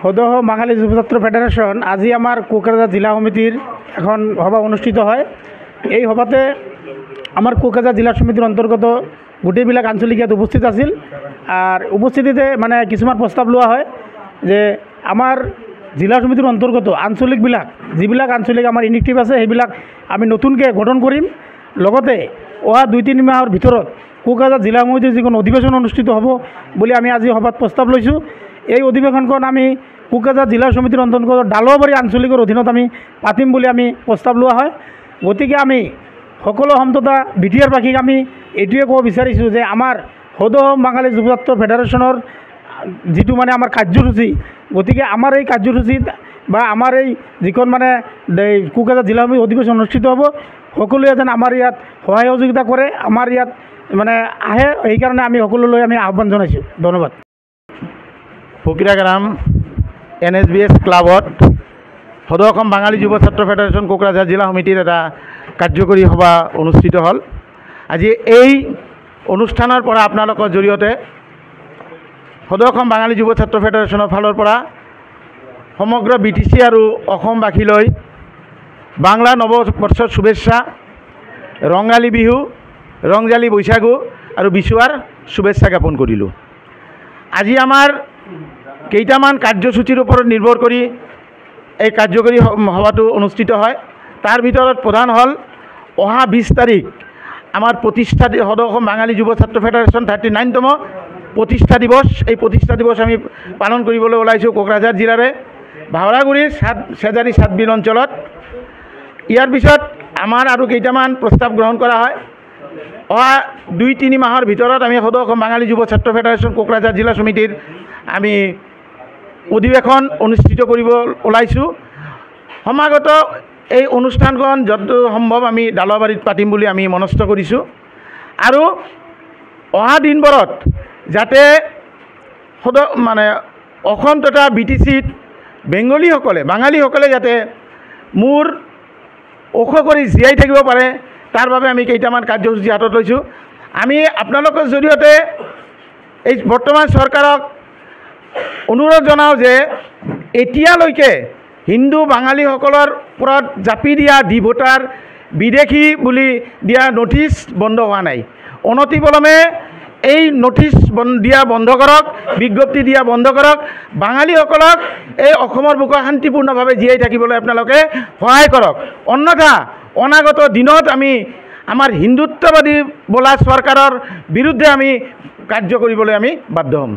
সদৌ বাঙালি যুব ছাত্র ফেডারেশন আজি আমার কোকরাঝার জেলা সমিতির এখন সভা অনুষ্ঠিত হয়। এই সভাতে আমার কোকরাঝার জেলা সমিতির অন্তর্গত গোটেইবিলাক আঞ্চলিক ইয়াত উপস্থিত আছিল। আর উপস্থিতিতে মানে কিছুমান প্রস্তাব লোৱা হয় যে আমাৰ জেলা সমিতিৰ অন্তৰ্গত আঞ্চলিকবিলাক যিবিলাক আঞ্চলিক আমাৰ ইনিটিভ আছে সেইবিলাক আমি নতুনকৈ গঠন কৰিম। লগতে অহা 2-3 মাহৰ ভিতৰত কোকৰাঝাৰ জিলা সমিতিৰ যিখন অধিৱেশন অনুষ্ঠিত হ'ব বুলি আমি আজি সভাত প্ৰস্তাৱ লৈছোঁ। এই অধিৱেশনখন আমি কোকৰাঝাৰ জিলা সমিতিৰ অন্তৰ্গত ডালুৱাবাৰী আঞ্চলিকৰ অধীনত আমি পাতিম বুলি আমি প্ৰস্তাৱ লোৱা হয়। গতিকে আমি সকলো সমততা বিটিআৰবাসীক আমি এইটোৱে ক'ব বিচাৰিছোঁ যে আমাৰ সদৌ বাঙালি যুৱ ছাত্ৰ ফেডাৰেশ্যনৰ যিটো মানে আমাৰ কাৰ্যসূচী, গতিকে আমাৰ এই কাৰ্যসূচীত বা আমাৰ এই যিখন মানে কোকৰাঝাৰ জিলা সমিতি অধিৱেশন অনুষ্ঠিত হ'ব, সকলোৱে যেন আমাৰ ইয়াত সহায় সহযোগিতা কৰে, আমাৰ ইয়াত মানে আহে, সেইকাৰণে আমি সকলোলৈ আমি আহ্বান জনাইছোঁ। ধন্যবাদ। ফকিৰাগ্ৰাম NSBS ক্লাবত সদৌ অসম বাঙালি যুৱ ছাত্ৰ ফেডাৰেশ্যন কোকৰাঝাৰ জিলা সমিতিৰ এটা কাৰ্যকৰী সভা অনুষ্ঠিত হ'ল। আজি এই অনুষ্ঠানৰ পৰা আপোনালোকৰ জৰিয়তে সদৌ অসম বাঙালি যুৱ ছাত্ৰ ফেডাৰেশ্যনৰ ফালৰ পৰা সমগ্ৰ BTC আৰু অসমবাসীলৈ বাংলা নৱবৰ্ষৰ শুভেচ্ছা, ৰঙালী বিহু, ৰংজালী বৈশাগু আৰু বিচুৱাৰ শুভেচ্ছা জ্ঞাপন কৰিলোঁ। আজি আমাৰ কেইটামান কাৰ্যসূচীৰ ওপৰত নিৰ্ভৰ কৰি এই কাৰ্যকৰী সভাটো অনুষ্ঠিত হয়। তাৰ ভিতৰত প্ৰধান হ'ল অহা 20 তাৰিখ আমাৰ প্ৰতিষ্ঠা সদৌ অসম বাঙালি যুৱ ছাত্ৰ ফেডাৰেশ্যন 39তম প্ৰতিষ্ঠা দিৱস। এই প্ৰতিষ্ঠা দিৱস আমি পালন কৰিবলৈ ওলাইছোঁ কোকৰাঝাৰ জিলাৰে ভাওৰাগুৰিৰ চেজাৰী চাটবিল অঞ্চলত। ইয়াৰ পিছত আমাৰ আৰু কেইটামান প্ৰস্তাৱ গ্ৰহণ কৰা হয়। অহা 2-3 মাহৰ ভিতৰত আমি সদৌ অসম বাঙালি যুৱ ছাত্ৰ ফেডাৰেশ্যন কোকৰাঝাৰ জিলা সমিতিৰ আমি অধিৱেশন অনুষ্ঠিত কৰিব ওলাইছোঁ। সমাগত এই অনুষ্ঠানখন যত সম্ভৱ আমি ডালুৱাবাৰীত পাতিম বুলি আমি মনস্থ কৰিছোঁ। আৰু অহা দিনবোৰত যাতে মানে অসম তথা BTCত বাঙালীসকলে যাতে মোৰ ওখ কৰি জীয়াই থাকিব পাৰে, তাৰ বাবে আমি কেইটামান কাৰ্যসূচী হাতত লৈছোঁ। আমি আপোনালোকৰ জৰিয়তে এই বৰ্তমান চৰকাৰক অনুৰোধ জনাওঁ যে এতিয়ালৈকে হিন্দু বাঙালীসকলৰ ওপৰত জাপি দিয়া ভোটাৰ বিদেশী বুলি দিয়া নটিচ বন্ধ হোৱা নাই। অনতিপলমে এই নটিচ দিয়া বন্ধ কৰক, বিজ্ঞপ্তি দিয়া বন্ধ কৰক। বাঙালীসকলক এই অসমৰ বুকুত শান্তিপূৰ্ণভাৱে জীয়াই থাকিবলৈ আপোনালোকে সহায় কৰক। অন্যথা অনাগত দিনত আমি আমাৰ হিন্দুত্ববাদী বোলা চৰকাৰৰ বিৰুদ্ধে আমি কাৰ্য কৰিবলৈ আমি বাধ্য হ'ম।